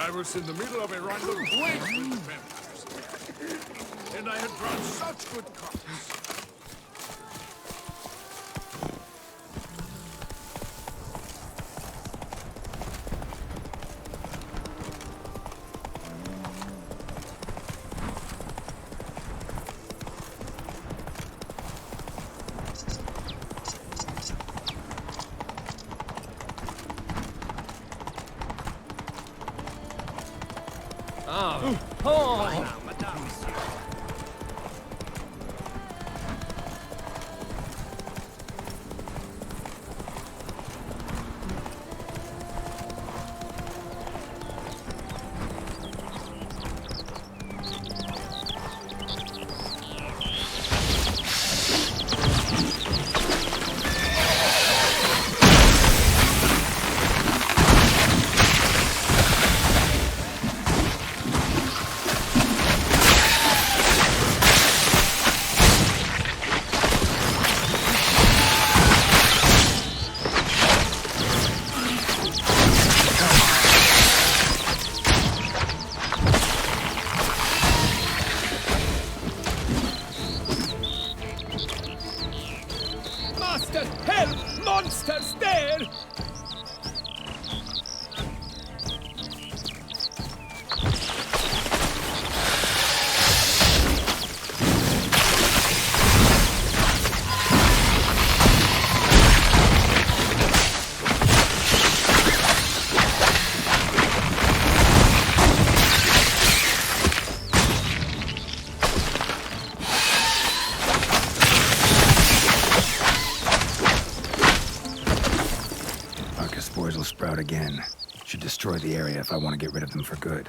I was in the middle of a random quake with the vampires. And I had drawn such good cards. Monsters there! Spores will sprout again. Should destroy the area if I want to get rid of them for good.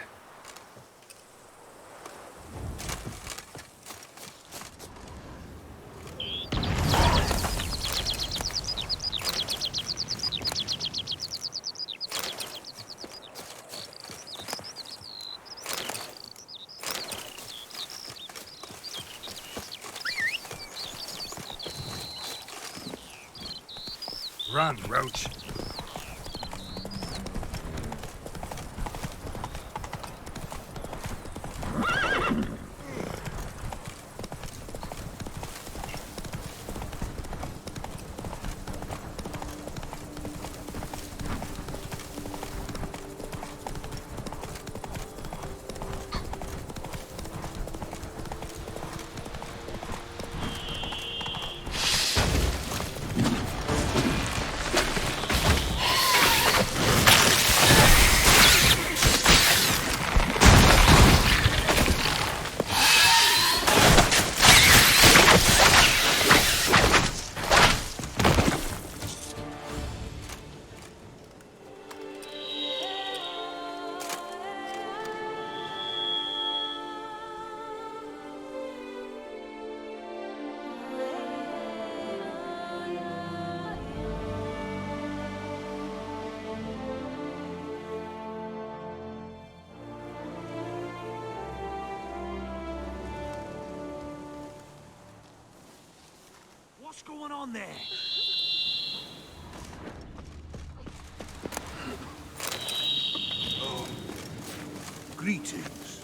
Run, Roach. What's going on there? Greetings.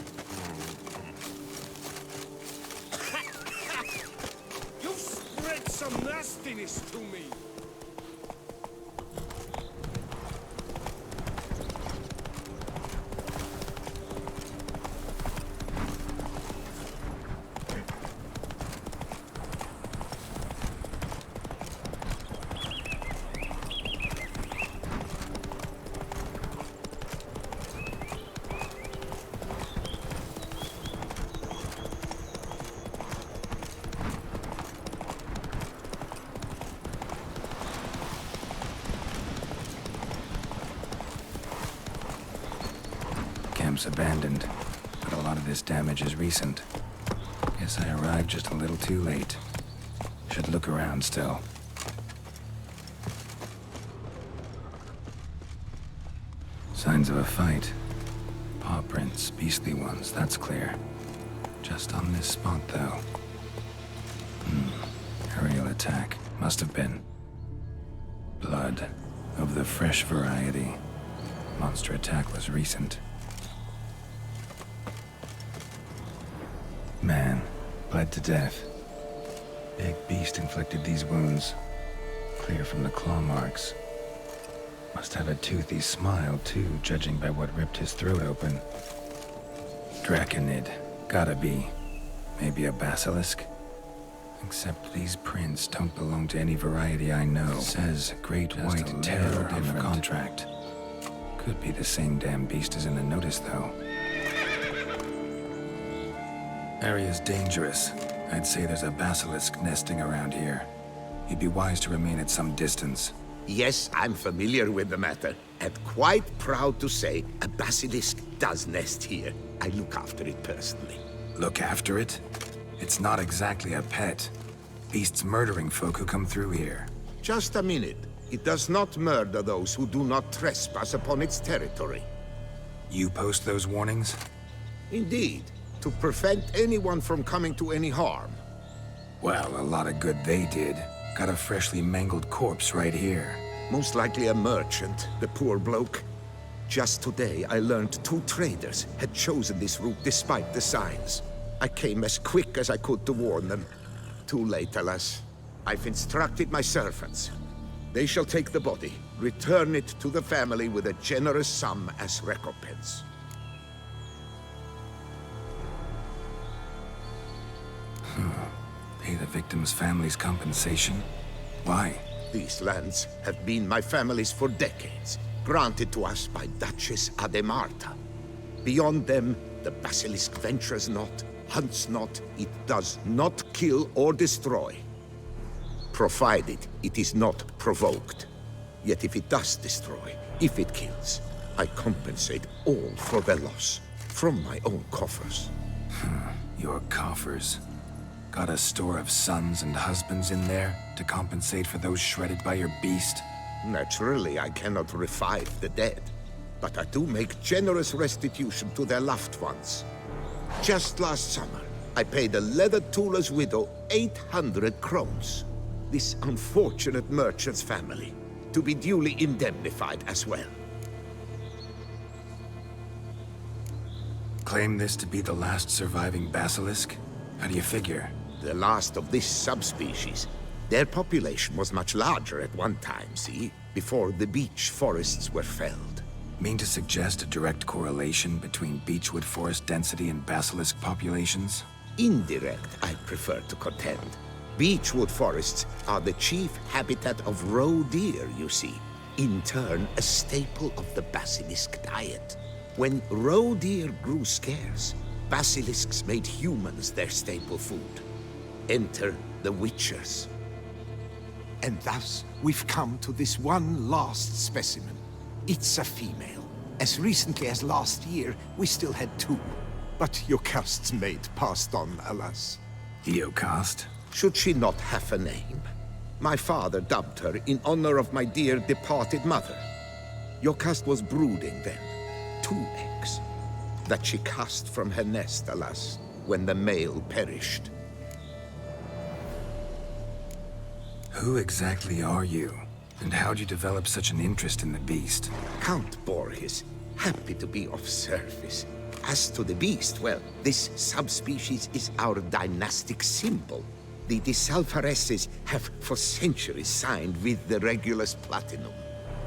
You've spread some nastiness to me. Camp's abandoned, but a lot of this damage is recent. Guess I arrived just a little too late. Should look around still. Signs of a fight. Paw prints, beastly ones, that's clear. Just on this spot, though. Aerial attack. Must have been. Blood. Of the fresh variety. Monster attack was recent. Man, bled to death. Big beast inflicted these wounds. Clear from the claw marks. Must have a toothy smile, too, judging by what ripped his throat open. Draconid. Gotta be. Maybe a basilisk? Except these prints don't belong to any variety I know. Says Great Just White Terror on the contract. Could be the same damn beast as in the notice, though. Area's dangerous. I'd say there's a basilisk nesting around here. You'd be wise to remain at some distance. Yes, I'm familiar with the matter, and quite proud to say a basilisk does nest here. I look after it personally. Look after it? It's not exactly a pet. Beast's murdering folk who come through here. Just a minute. It does not murder those who do not trespass upon its territory. You post those warnings? Indeed, to prevent anyone from coming to any harm. Well, a lot of good they did. Got a freshly mangled corpse right here. Most likely a merchant, the poor bloke. Just today, I learned 2 traders had chosen this route despite the signs. I came as quick as I could to warn them. Too late, alas. I've instructed my servants. They shall take the body, return it to the family with a generous sum as recompense. Pay the victim's family's compensation? Why? These lands have been my family's for decades, granted to us by Duchess Ademarta. Beyond them, the basilisk ventures not, hunts not, it does not kill or destroy. Provided it is not provoked. Yet if it does destroy, if it kills, I compensate all for the loss, from my own coffers. Your coffers. Got a store of sons and husbands in there to compensate for those shredded by your beast? Naturally, I cannot revive the dead, but I do make generous restitution to their loved ones. Just last summer, I paid a leather tooler's widow 800 crowns. This unfortunate merchant's family, to be duly indemnified as well. Claim this to be the last surviving basilisk? How do you figure? The last of this subspecies. Their population was much larger at one time, see? Before the beech forests were felled. Mean to suggest a direct correlation between beechwood forest density and basilisk populations? Indirect, I prefer to contend. Beechwood forests are the chief habitat of roe deer, you see. In turn, a staple of the basilisk diet. When roe deer grew scarce, basilisks made humans their staple food. Enter the Witchers. And thus, we've come to this one last specimen. It's a female. As recently as last year, we still had 2. But Jocast's mate passed on, alas. Eocast? Should she not have a name? My father dubbed her in honor of my dear departed mother. Jocast was brooding then. 2 eggs. That she cast from her nest, alas, when the male perished. Who exactly are you? And how'd you develop such an interest in the beast? Count Borges, happy to be of service. As to the beast, well, this subspecies is our dynastic symbol. The Disalfareses have for centuries signed with the Regulus Platinum.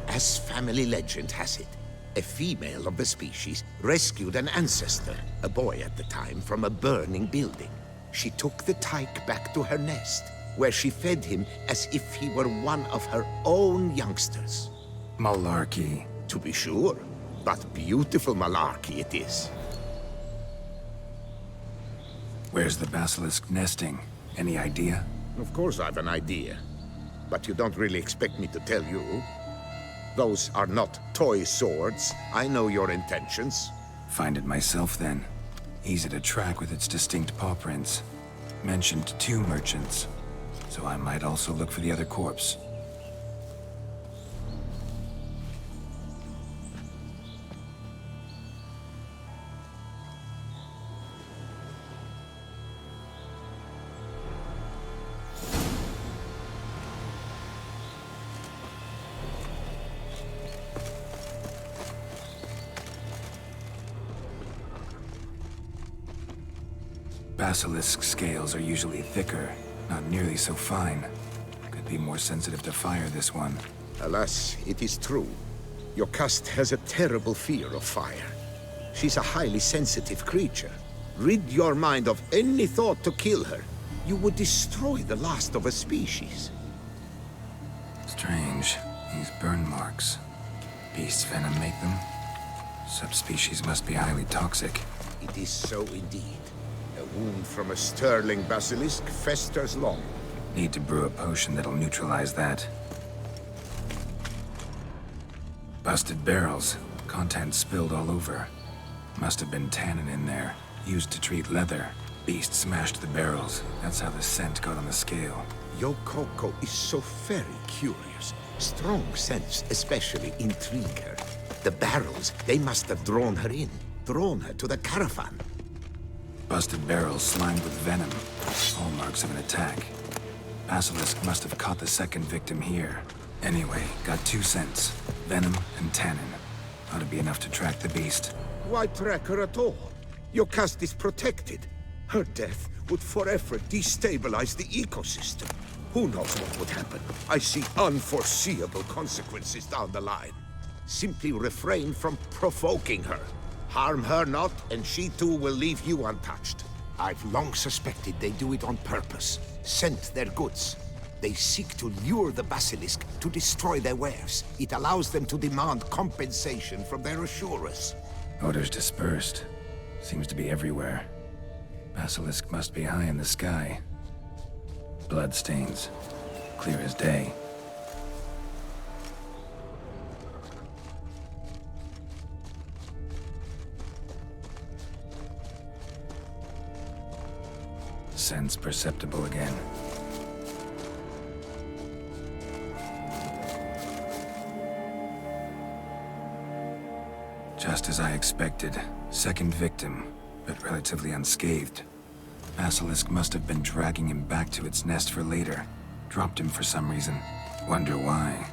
As family legend has it, a female of the species rescued an ancestor, a boy at the time, from a burning building. She took the tyke back to her nest, where she fed him as if he were one of her own youngsters. Malarkey. To be sure, but beautiful malarkey it is. Where's the basilisk nesting? Any idea? Of course I've an idea, but you don't really expect me to tell you. Those are not toy swords. I know your intentions. Find it myself then. Easy to track with its distinct paw prints. Mentioned 2 merchants, so I might also look for the other corpse. Basilisk scales are usually thicker, not nearly so fine. Could be more sensitive to fire, this one. Alas, it is true. Your caste has a terrible fear of fire. She's a highly sensitive creature. Rid your mind of any thought to kill her. You would destroy the last of a species. Strange. These burn marks. Beast venom make them? Subspecies must be highly toxic. It is so indeed. A wound from a sterling basilisk festers long. Need to brew a potion that'll neutralize that. Busted barrels. Contents spilled all over. Must have been tannin in there. Used to treat leather. Beast smashed the barrels. That's how the scent got on the scale. Yokoko is so very curious. Strong scents especially intrigue her. The barrels, they must have drawn her in. Drawn her to the caravan. Busted barrels slimed with venom. Hallmarks of an attack. Basilisk must have caught the second victim here. Anyway, got 2 scents. Venom and tannin. Ought to be enough to track the beast. Why track her at all? Your caste is protected. Her death would forever destabilize the ecosystem. Who knows what would happen? I see unforeseeable consequences down the line. Simply refrain from provoking her. Harm her not, and she too will leave you untouched. I've long suspected they do it on purpose. Scent their goods. They seek to lure the basilisk to destroy their wares. It allows them to demand compensation from their assurers. Odors dispersed. Seems to be everywhere. Basilisk must be high in the sky. Bloodstains. Clear as day. Sense perceptible again. Just as I expected. Second victim, but relatively unscathed. Basilisk must have been dragging him back to its nest for later. Dropped him for some reason. Wonder why.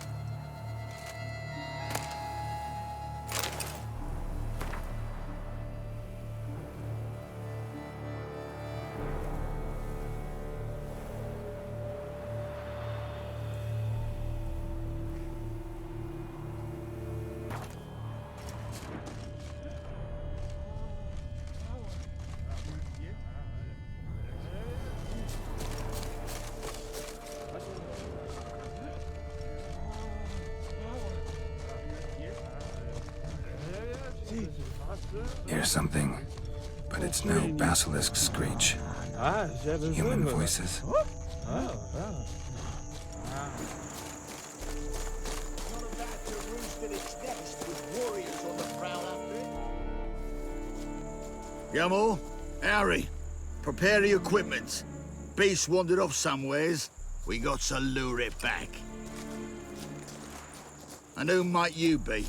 Hear something, but it's no basilisk screech. Human voices. Yamo, Harry, prepare the equipment. Beast wandered off somewheres. We got to lure it back. And who might you be?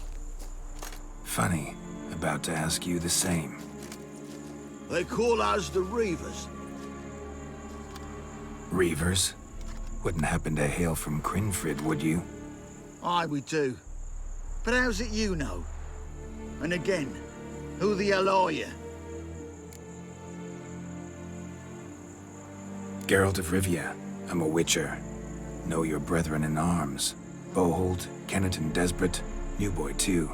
Funny. About to ask you the same. They call us the Reavers. Reavers? Wouldn't happen to hail from Crinfrid, would you? Aye, we do. But how's it you know? And again, who the hell are you? Geralt of Rivia. I'm a Witcher. Know your brethren in arms. Bohold, Kenneton Desperate, New Boy too.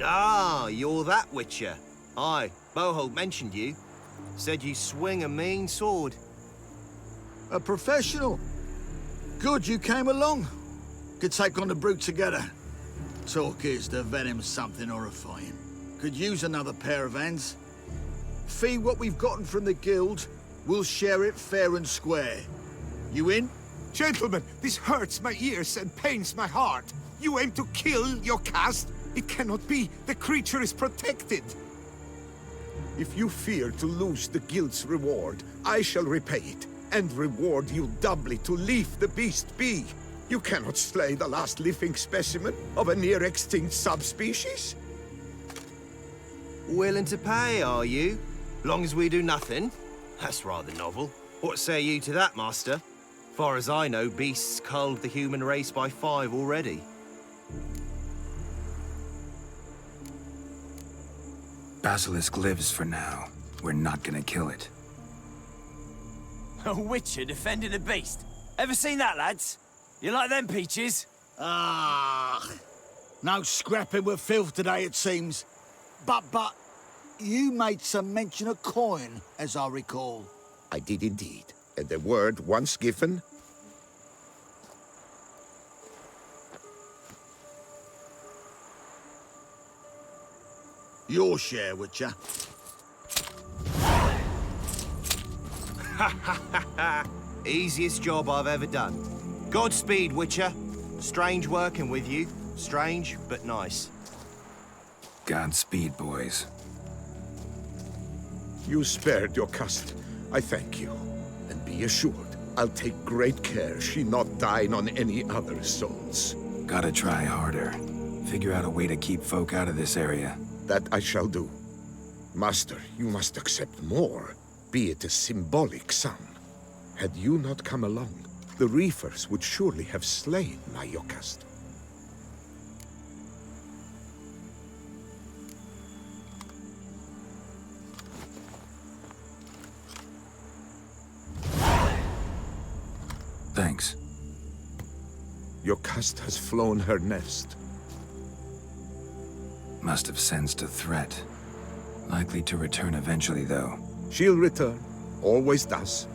Ah, you're that Witcher. Aye, Bohold mentioned you. Said you swing a mean sword. A professional. Good you came along. Could take on the brute together. Talk is the venom's something horrifying. Could use another pair of hands. Fee what we've gotten from the guild, we'll share it fair and square. You in? Gentlemen, this hurts my ears and pains my heart. You aim to kill your caste? It cannot be. The creature is protected. If you fear to lose the guild's reward, I shall repay it, and reward you doubly to leave the beast be. You cannot slay the last living specimen of a near-extinct subspecies. Willing to pay, are you? Long as we do nothing? That's rather novel. What say you to that, master? Far as I know, beasts culled the human race by 5 already. Basilisk lives for now. We're not gonna kill it. A witcher defending a beast. Ever seen that, lads? You like them peaches? Ah, no scrapping with filth today, it seems. But, you made some mention of coin, as I recall. I did indeed. And the word once given, Your share, Witcher. Easiest job I've ever done. Godspeed, Witcher. Strange working with you. Strange, but nice. Godspeed, boys. you spared your cousin. I thank you. And be assured, I'll take great care she not dine on any other souls. Gotta try harder. Figure out a way to keep folk out of this area. That I shall do. Master, you must accept more, be it a symbolic sum. Had you not come along, the Reefers would surely have slain my Yokast. Thanks. Yokast has flown her nest. Must have sensed a threat. Likely to return eventually, though. She'll return. Always does.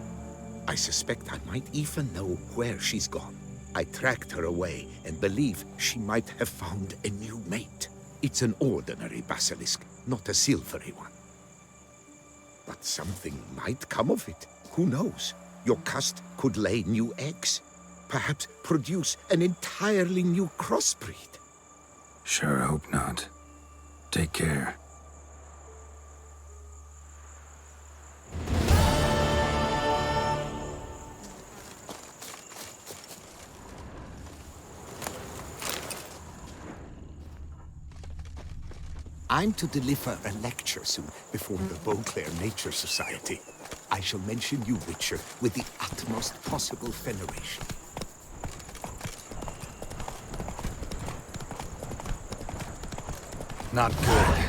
I suspect I might even know where she's gone. I tracked her away and believe she might have found a new mate. It's an ordinary basilisk, not a silvery one. But something might come of it. Who knows? Yokast could lay new eggs. Perhaps produce an entirely new crossbreed. Sure hope not. Take care. I'm to deliver a lecture soon before the Beauclair Nature Society. I shall mention you, Witcher, with the utmost possible veneration. Not good.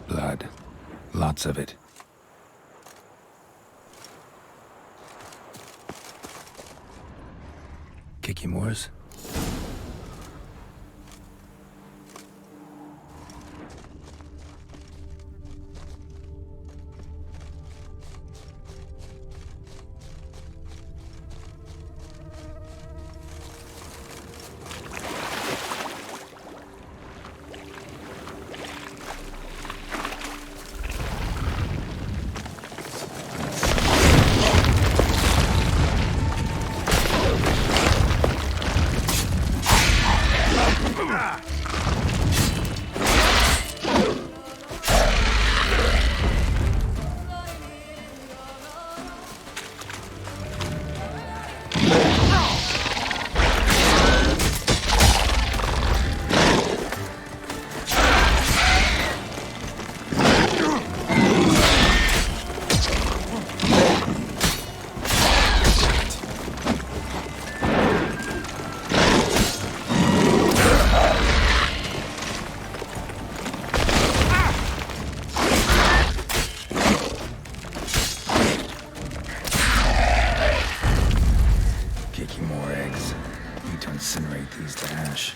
Blood. Lots of it. Kikimores? More eggs. Need to incinerate these to ash.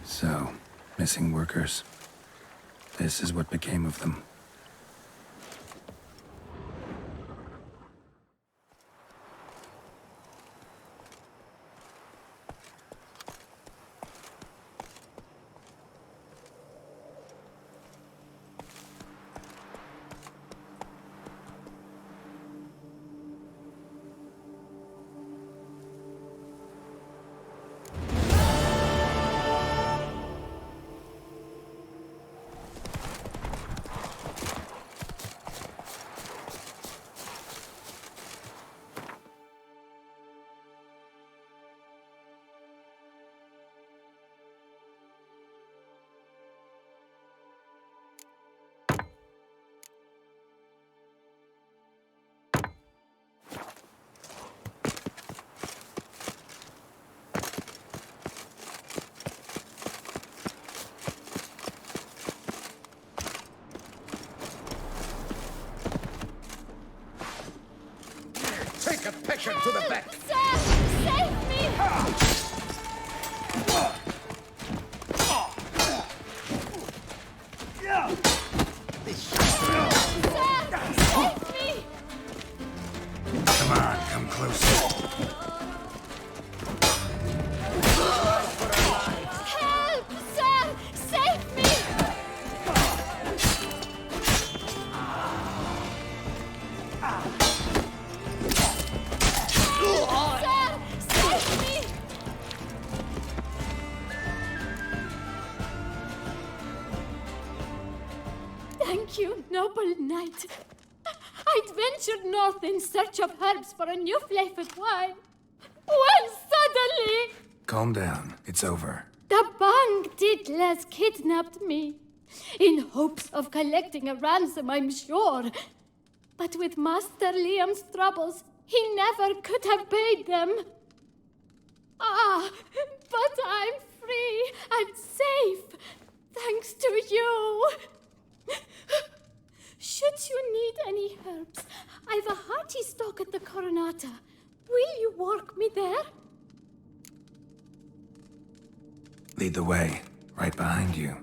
So, missing workers. This is what became of them. Archer to the back! Sir, save me! Sir, save me! Come on, come closer. Help, sir! Save me! Sir, save me! Thank you, noble knight. I'd ventured north in search of herbs for a new flavored wine. When suddenly, Calm down. It's over. the Bang Diddlers kidnapped me. In hopes of collecting a ransom, I'm sure. But with Master Liam's troubles, he never could have paid them. Ah, but I'm free and safe, thanks to you. Should you need any herbs, I've a hearty stock at the Coronata. Will you walk me there? Lead the way. Right behind you.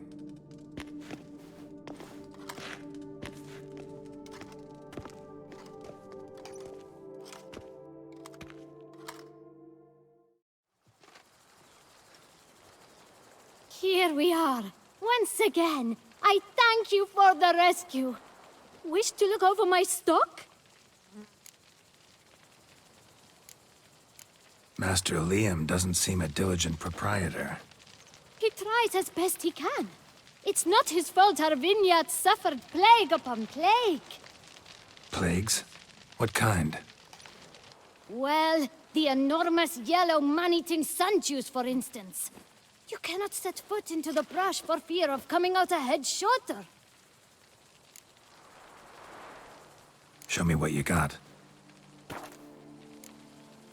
Here we are. Once again, I thank you for the rescue. Wish to look over my stock? Master Liam doesn't seem a diligent proprietor. He tries as best he can. It's not his fault our vineyard suffered plague upon plague. Plagues? What kind? Well, the enormous yellow man-eating sundews, for instance. You cannot set foot into the brush for fear of coming out a head shorter. Show me what you got.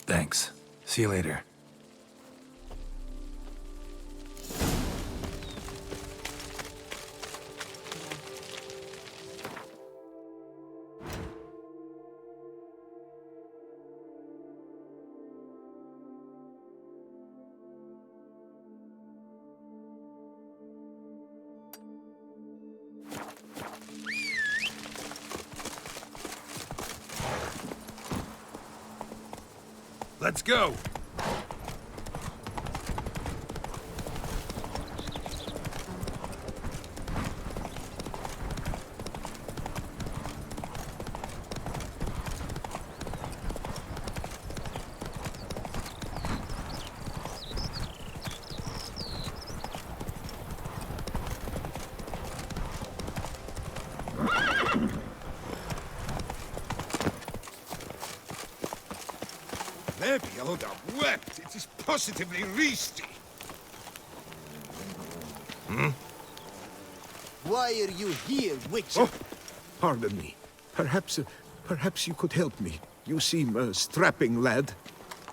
Thanks. See you later. Let's go! Lebioda wept. It is positively risky. Why are you here, Witcher? Oh, pardon me. Perhaps you could help me. You seem a strapping lad.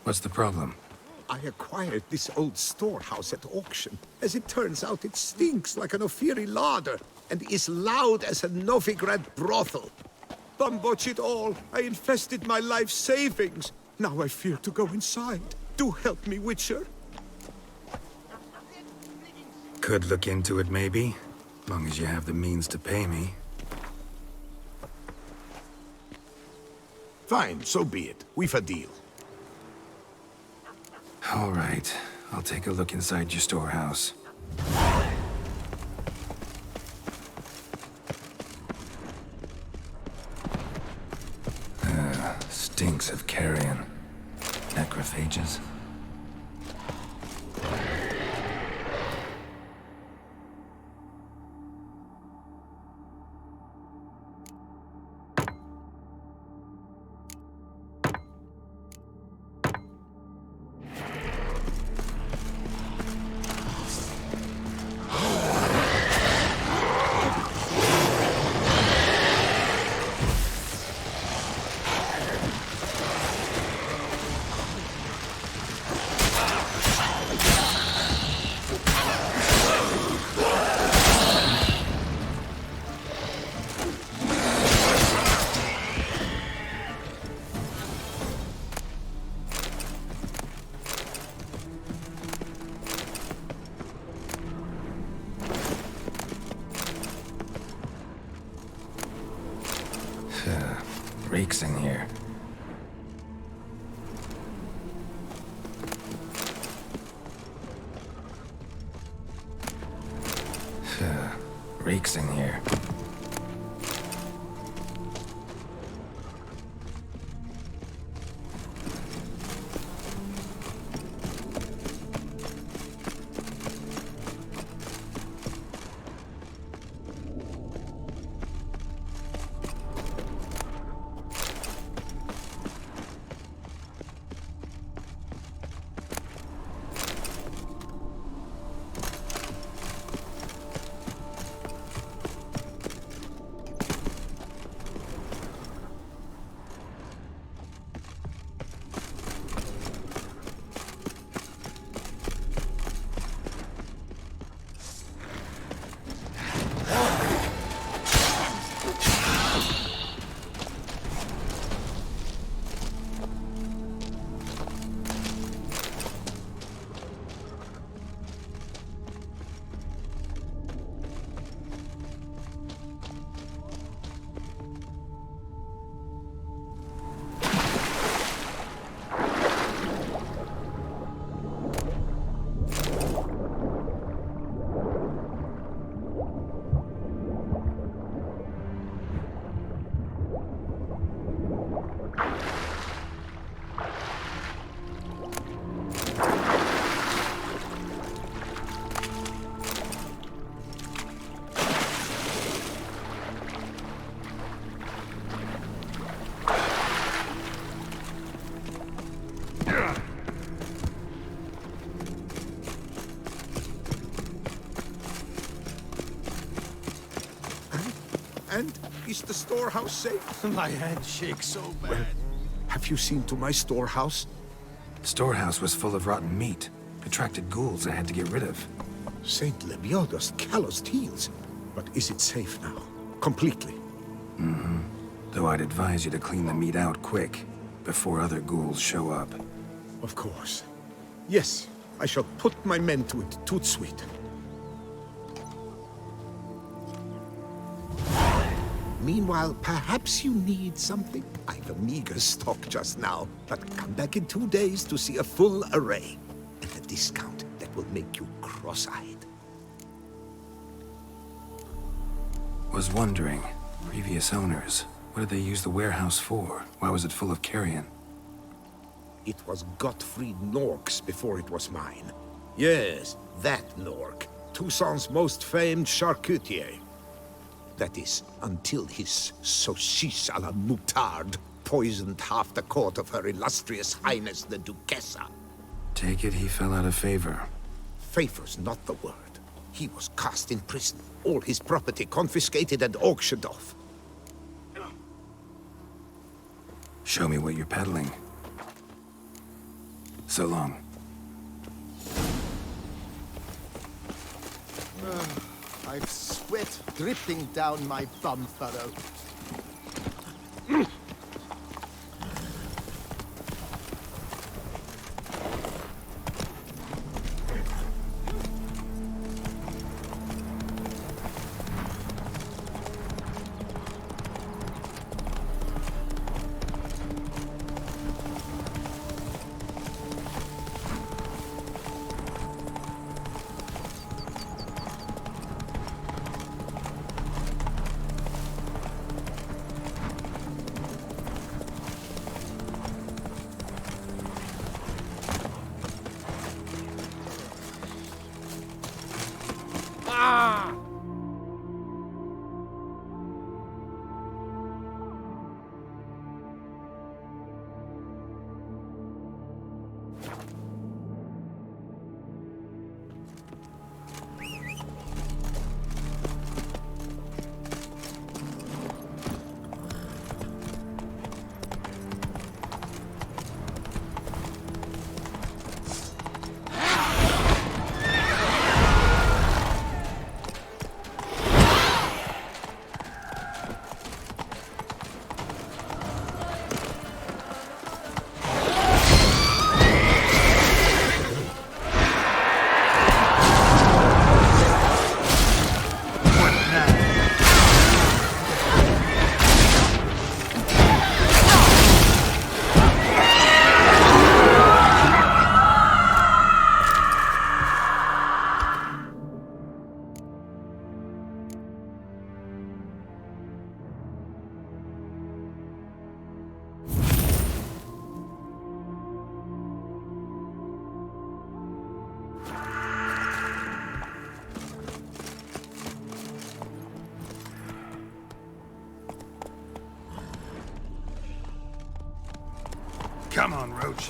What's the problem? I acquired this old storehouse at auction. As it turns out, it stinks like an Ophiri larder and is loud as a Novigrad brothel. Bambotch it all, I invested my life savings. Now I fear to go inside. Do help me, Witcher. Could look into it, maybe. Long as you have the means to pay me. Fine, so be it. We've a deal. All right. I'll take a look inside your storehouse. Stinks of carrion. Necrophages. Reeks in here. Reeks in here. And is the storehouse safe? My head shakes so bad. Have you seen to my storehouse? The storehouse was full of rotten meat. Attracted ghouls I had to get rid of. Saint Lebioda's calloused heels. But is it safe now? Completely? Mm-hmm. Though I'd advise you to clean the meat out quick, before other ghouls show up. Of course. Yes, I shall put my men to it, tout de suite. Meanwhile, perhaps you need something? I've a meager stock just now, but come back in 2 days to see a full array. At a discount that will make you cross-eyed. Was wondering, previous owners, what did they use the warehouse for? Why was it full of carrion? It was Gottfried Nork's before it was mine. Yes, that Nork. Toussaint's most famed charcutier. That is, until his saucisse à la moutarde poisoned half the court of Her Illustrious Highness the Duchessa. Take it he fell out of favor. Favor's not the word. He was cast in prison, all his property confiscated and auctioned off. Show me what you're peddling. So long. I've sweat dripping down my bum furrow. Come on, Roach.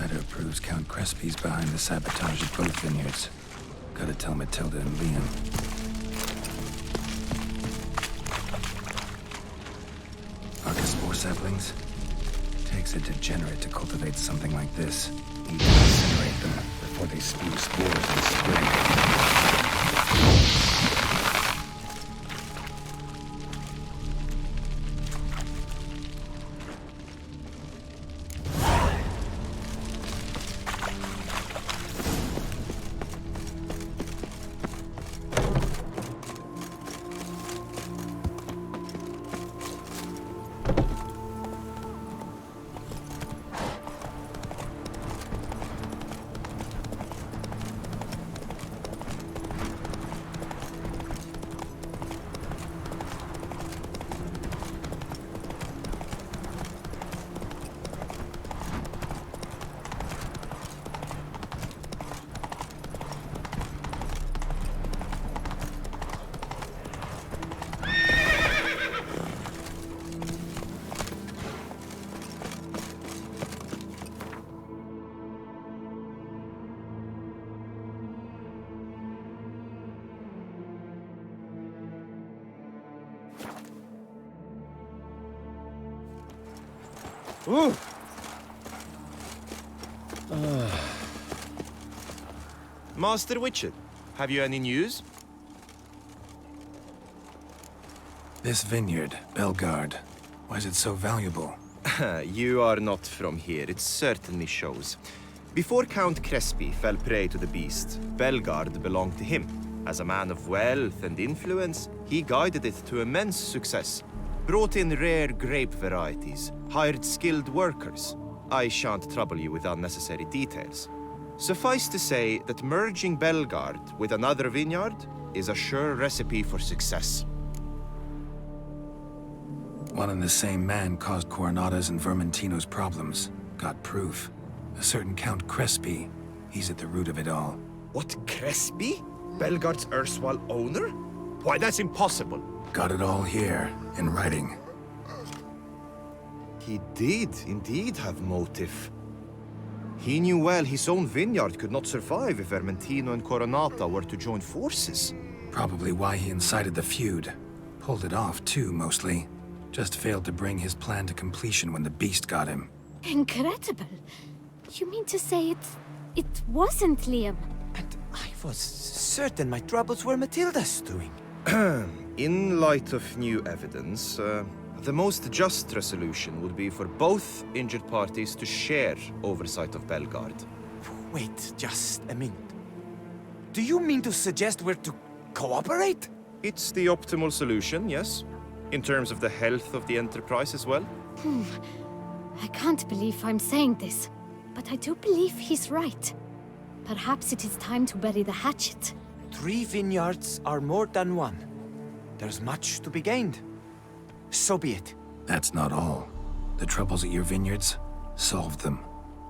Letter proves Count Crespi's behind the sabotage of both vineyards. Gotta tell Matilda and Liam. Archospore saplings? Takes a degenerate to cultivate something like this. Need to incinerate them before they spew spores and spread. Ooh. Master Witcher, have you any news? This vineyard, Belgard, why is it so valuable? You are not from here, it certainly shows. Before Count Crespi fell prey to the beast, Belgard belonged to him. As a man of wealth and influence, he guided it to immense success. Brought in rare grape varieties, hired skilled workers. I shan't trouble you with unnecessary details. Suffice to say that merging Belgard with another vineyard is a sure recipe for success. One and the same man caused Coronata's and Vermentino's problems. Got proof. A certain Count Crespi. He's at the root of it all. What, Crespi? Belgard's erstwhile owner? Why, that's impossible. Got it all here, in writing. He did indeed have motive. He knew well his own vineyard could not survive if Vermentino and Coronata were to join forces. Probably why he incited the feud. Pulled it off, too, mostly. Just failed to bring his plan to completion when the beast got him. Incredible. You mean to say it wasn't Liam? And I was certain my troubles were Matilda's doing. In light of new evidence, the most just resolution would be for both injured parties to share oversight of Belgard. Wait just a minute. Do you mean to suggest we're to cooperate? It's the optimal solution, yes. In terms of the health of the enterprise as well. I can't believe I'm saying this, but I do believe he's right. Perhaps it is time to bury the hatchet. 3 vineyards are more than one. There's much to be gained. So be it. That's not all. The troubles at your vineyards? Solved them.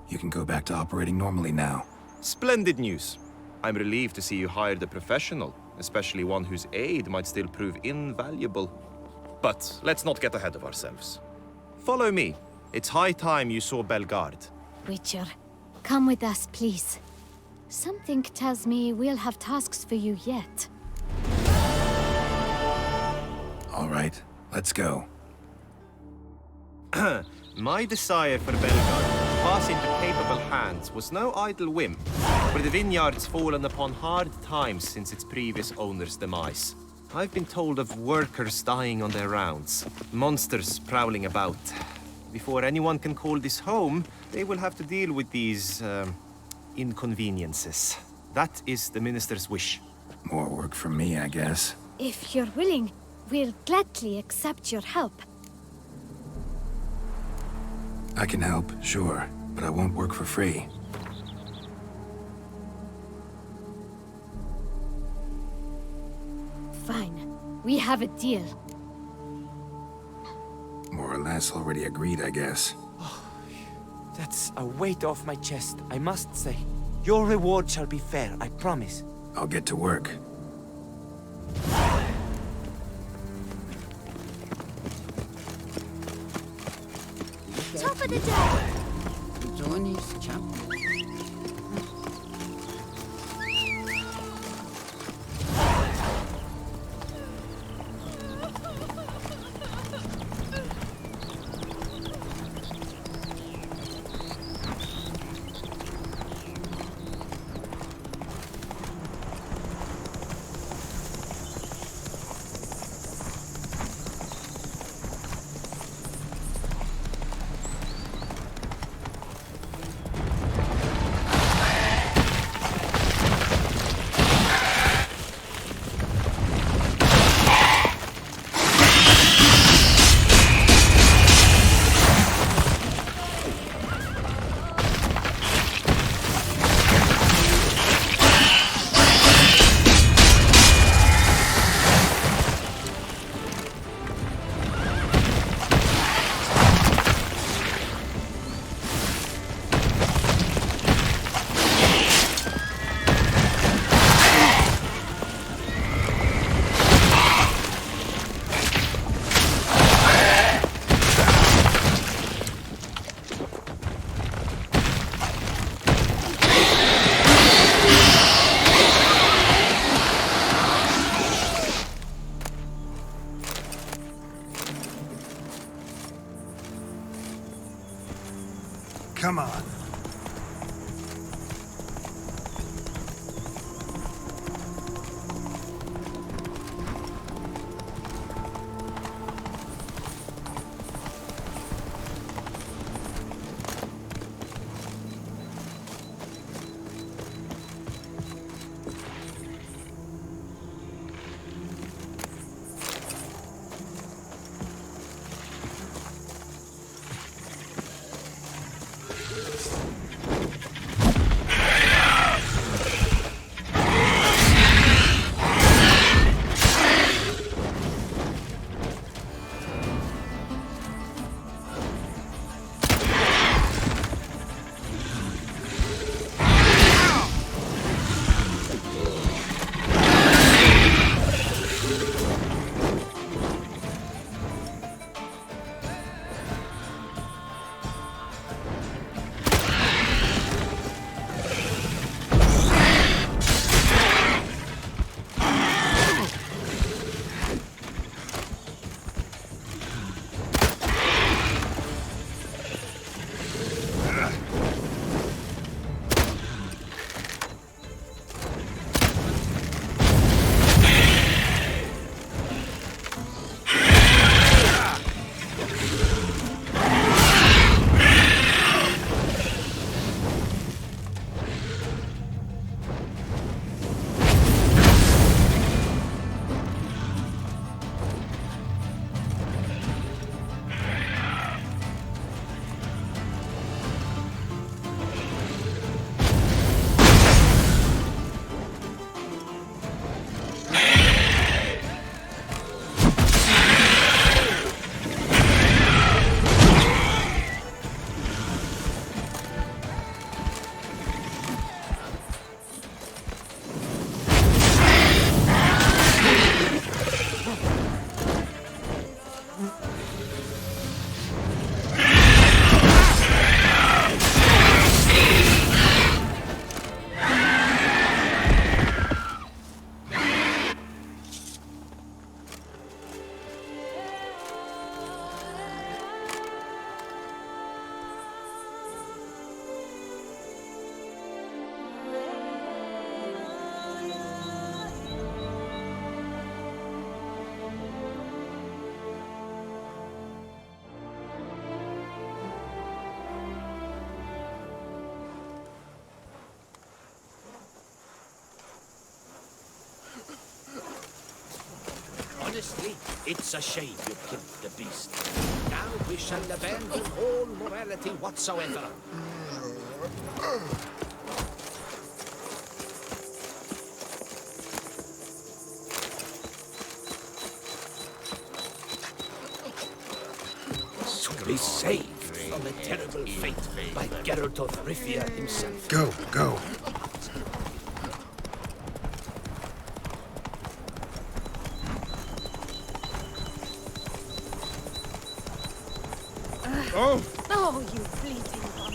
You can go back to operating normally now. Splendid news. I'm relieved to see you hired a professional, especially one whose aid might still prove invaluable. But let's not get ahead of ourselves. Follow me. It's high time you saw Belgard. Witcher, come with us, please. Something tells me we'll have tasks for you yet. All right, let's go. My desire for Belgard to pass into capable hands was no idle whim, for the vineyard's fallen upon hard times since its previous owner's demise. I've been told of workers dying on their rounds, monsters prowling about. Before anyone can call this home, they will have to deal with these, inconveniences. That is the minister's wish. More work for me, I guess. If you're willing, we'll gladly accept your help. I can help, sure, but I won't work for free. Fine. We have a deal. More or less already agreed, I guess. That's a weight off my chest, I must say. Your reward shall be fair, I promise. I'll get to work. Top of the day! Johnny's chap. Honestly, it's a shame you killed the beast. Now we shall abandon all morality whatsoever. To be saved from a terrible fate by Geralt of Rivia himself. Go, go. Oh, you bleeding bum.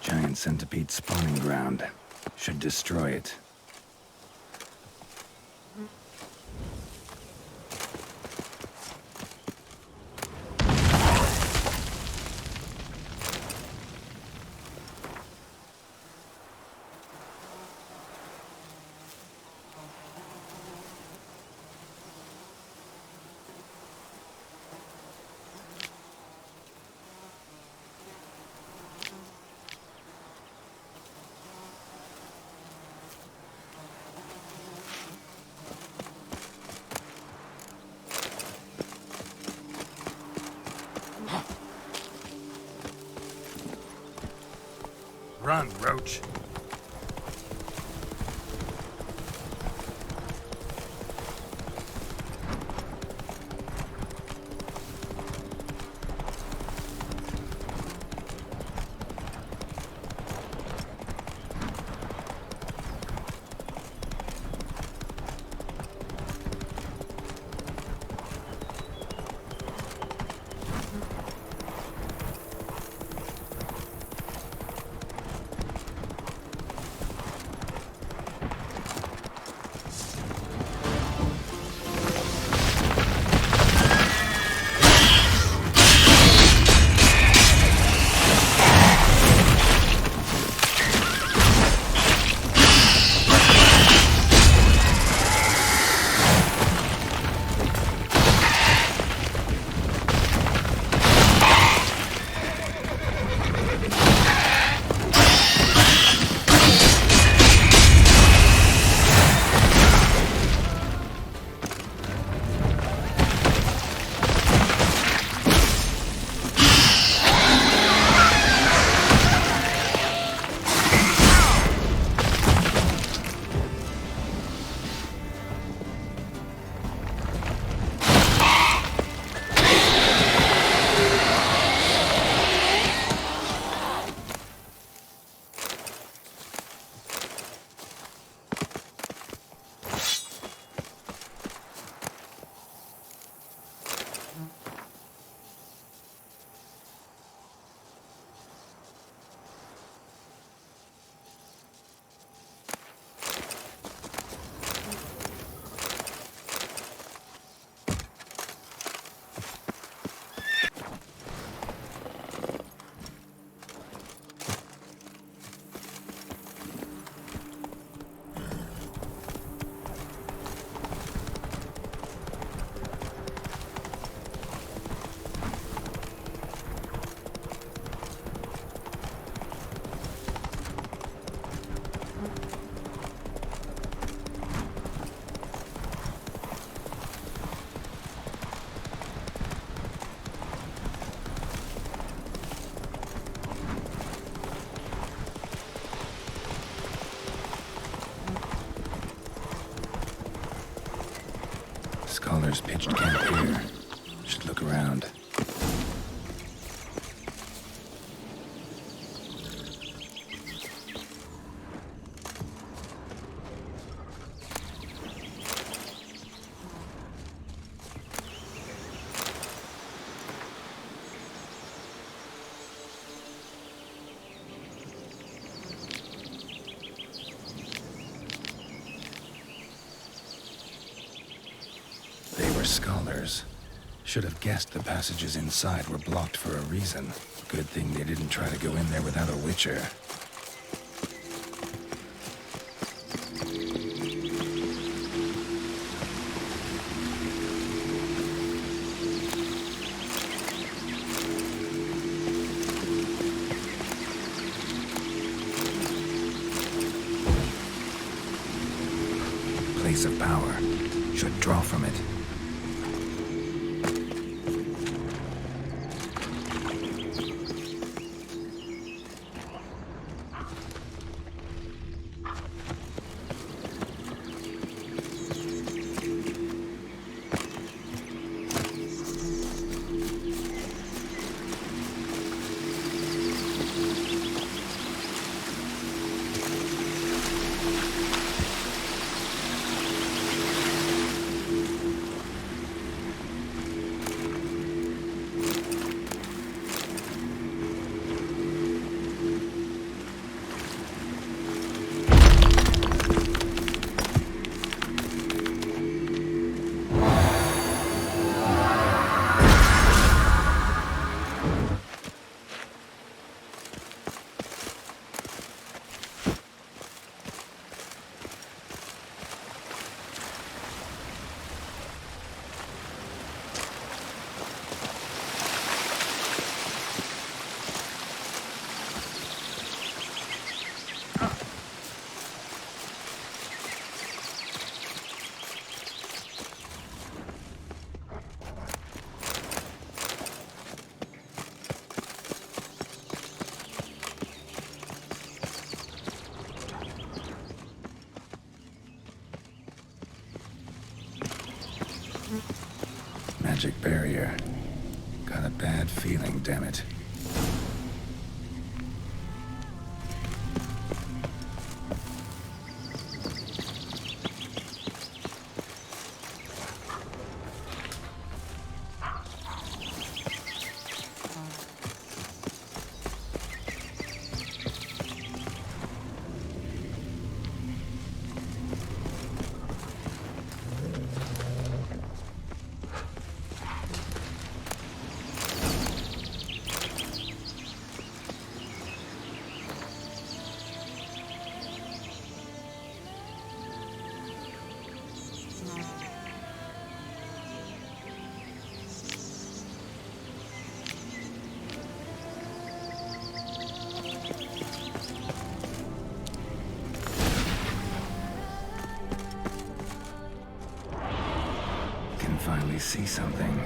Giant centipede spawning ground. Should destroy it. Run, Roach. Others pitched camp here. Should look around. They were scholars. Should have guessed the passages inside were blocked for a reason. Good thing they didn't try to go in there without a witcher. Place of power. Should draw from it. Magic barrier. Got a bad feeling, damn it. Finally see something.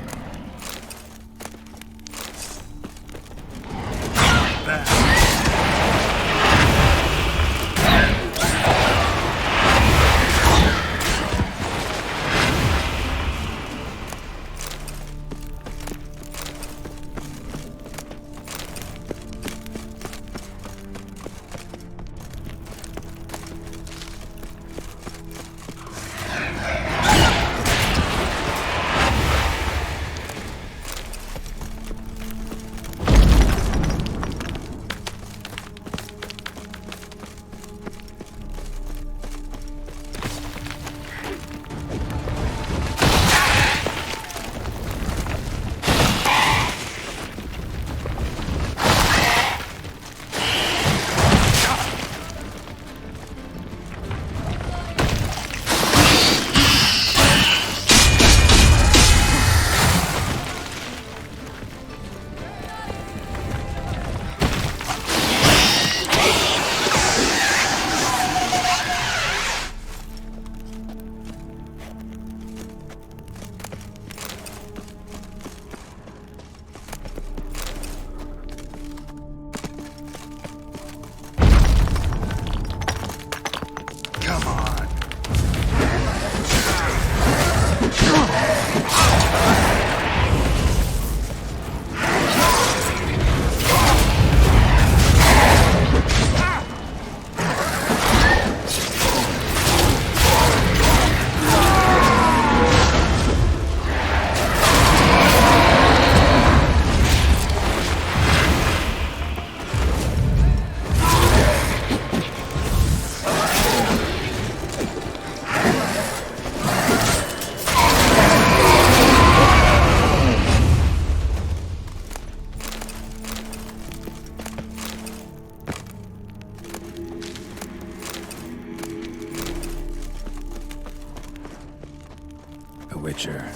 Witcher.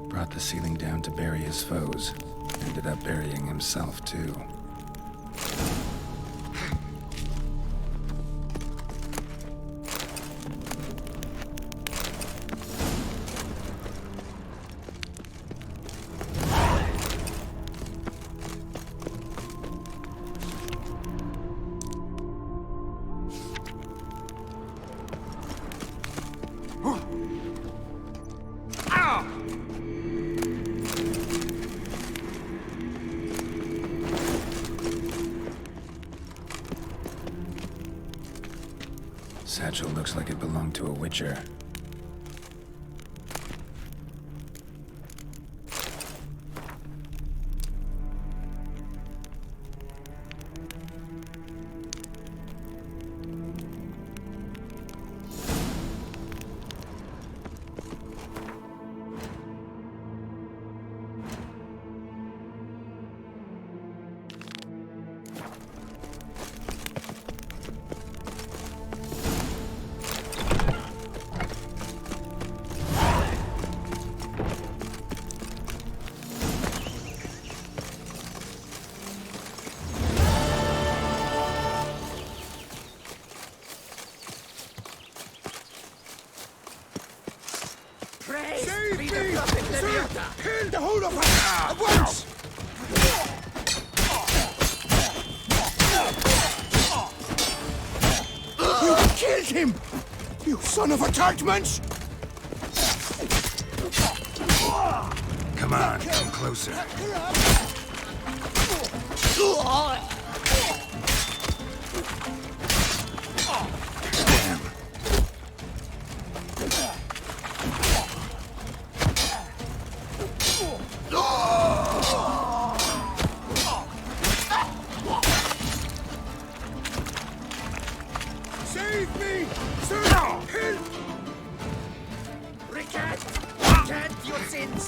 Brought the ceiling down to bury his foes. Ended up burying himself, too. Satchel looks like it belonged to a Witcher. Kill the whole of her! At once! You killed him! You son of a Tartmanch! Come on, come closer. Damn. Save me! Sir! Help! Recant your sins!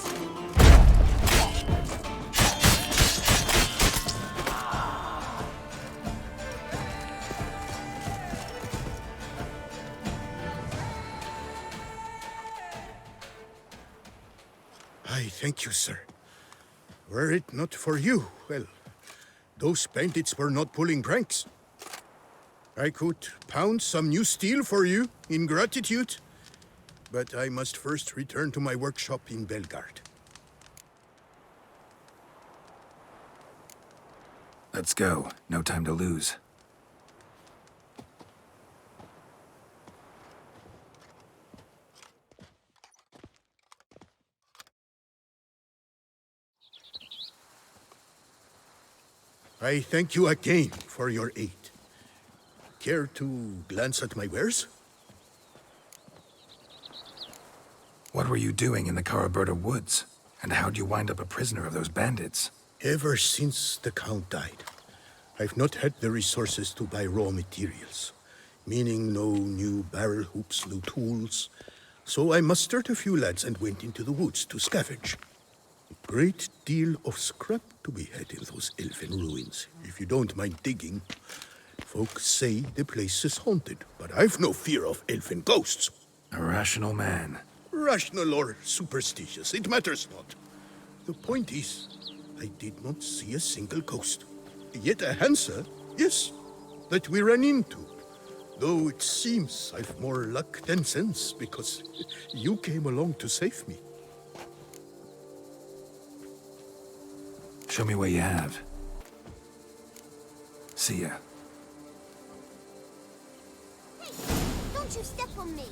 I thank you, sir. Were it not for you, well, those bandits were not pulling pranks. I could pound some new steel for you in gratitude, but I must first return to my workshop in Belgard. Let's go. No time to lose. I thank you again for your aid. Care to glance at my wares? What were you doing in the Caraberta woods? And how'd you wind up a prisoner of those bandits? Ever since the Count died, I've not had the resources to buy raw materials, meaning no new barrel hoops, no tools. So I mustered a few lads and went into the woods to scavenge. A great deal of scrap to be had in those elfin ruins, if you don't mind digging. Folks say the place is haunted, but I've no fear of elfin ghosts. A rational man. Rational or superstitious, it matters not. The point is, I did not see a single ghost. Yet a Hansa, yes, that we ran into. Though it seems I've more luck than sense, because you came along to save me. Show me what you have. See ya. Hey, don't you step on me!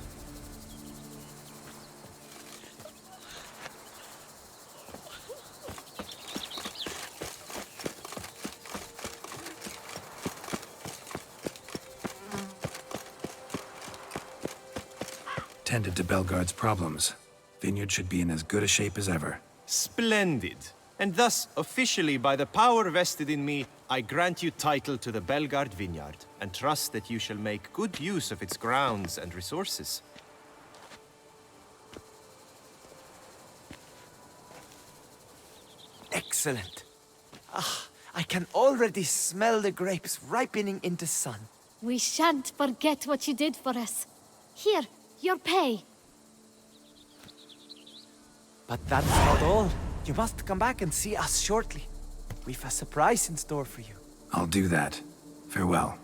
Tended to Belgard's problems. Vineyard should be in as good a shape as ever. Splendid. And thus, officially, by the power vested in me, I grant you title to the Belgard Vineyard, and trust that you shall make good use of its grounds and resources. Excellent. Ah, I can already smell the grapes ripening into sun. We shan't forget what you did for us. Here, your pay. But that's not all. You must come back and see us shortly. We've a surprise in store for you. I'll do that. Farewell.